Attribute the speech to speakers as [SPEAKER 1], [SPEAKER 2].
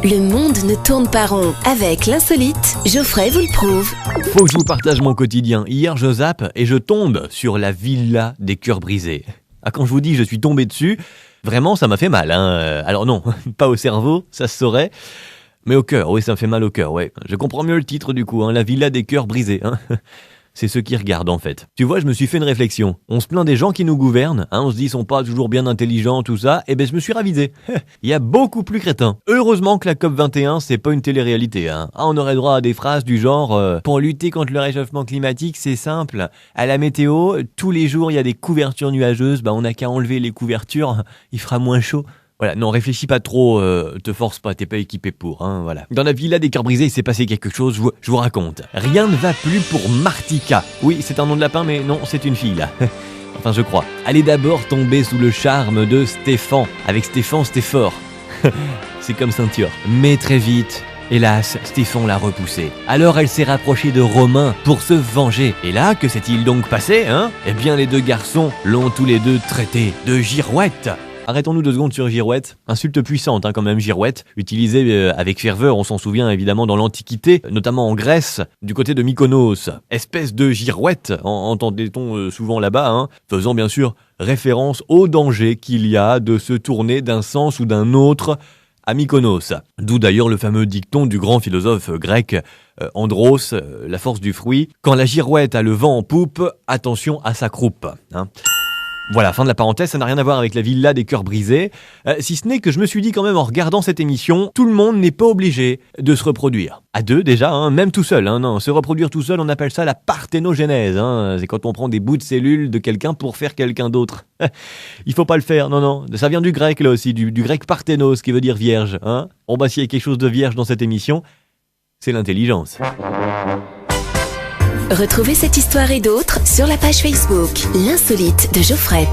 [SPEAKER 1] Le monde ne tourne pas rond. Avec l'insolite, Geoffrey vous le prouve.
[SPEAKER 2] Faut que je vous partage mon quotidien. Hier, je zappe et je tombe sur la villa des cœurs brisés. Ah, quand je vous dis je suis tombé dessus, vraiment ça m'a fait mal. Alors non, pas au cerveau, ça se saurait. Mais au cœur, oui, ça me fait mal au cœur, ouais. Je comprends mieux le titre du coup, la villa des cœurs brisés. C'est ceux qui regardent en fait. Tu vois, je me suis fait une réflexion. On se plaint des gens qui nous gouvernent, on se dit ils sont pas toujours bien intelligents, tout ça, et je me suis ravisé. Il y a beaucoup plus crétins. Heureusement que la COP21, c'est pas une télé-réalité. On aurait droit à des phrases du genre pour lutter contre le réchauffement climatique, c'est simple. À la météo, tous les jours, il y a des couvertures nuageuses, on n'a qu'à enlever les couvertures, il fera moins chaud. Voilà, non, réfléchis pas trop, te force pas, t'es pas équipé pour, voilà. Dans la villa des cœurs brisés, il s'est passé quelque chose, je vous raconte. Rien ne va plus pour Martika. Oui, c'est un nom de lapin, mais non, c'est une fille, là. Enfin, je crois. Elle est d'abord tombée sous le charme de Stéphane. Avec Stéphane, c'était fort. C'est comme ceinture. Mais très vite, hélas, Stéphane l'a repoussée. Alors elle s'est rapprochée de Romain pour se venger. Et là, que s'est-il donc passé, Eh bien, les deux garçons l'ont tous les deux traité de girouette. Arrêtons-nous 2 secondes sur girouette. Insulte puissante quand même, girouette. Utilisée avec ferveur, on s'en souvient évidemment dans l'Antiquité, notamment en Grèce, du côté de Mykonos. Espèce de girouette, entendait-on souvent là-bas, faisant bien sûr référence au danger qu'il y a de se tourner d'un sens ou d'un autre à Mykonos. D'où d'ailleurs le fameux dicton du grand philosophe grec Andros, la force du fruit. Quand la girouette a le vent en poupe, attention à sa croupe. Voilà, fin de la parenthèse, ça n'a rien à voir avec la villa des cœurs brisés, si ce n'est que je me suis dit quand même en regardant cette émission, tout le monde n'est pas obligé de se reproduire. À 2 déjà, même tout seul, non, se reproduire tout seul, on appelle ça la parthénogénèse, c'est quand on prend des bouts de cellules de quelqu'un pour faire quelqu'un d'autre. Il faut pas le faire, non, ça vient du grec là aussi, du grec parthénos qui veut dire vierge, s'il y a quelque chose de vierge dans cette émission, c'est l'intelligence.
[SPEAKER 1] Retrouvez cette histoire et d'autres sur la page Facebook L'insolite de Geoffrey.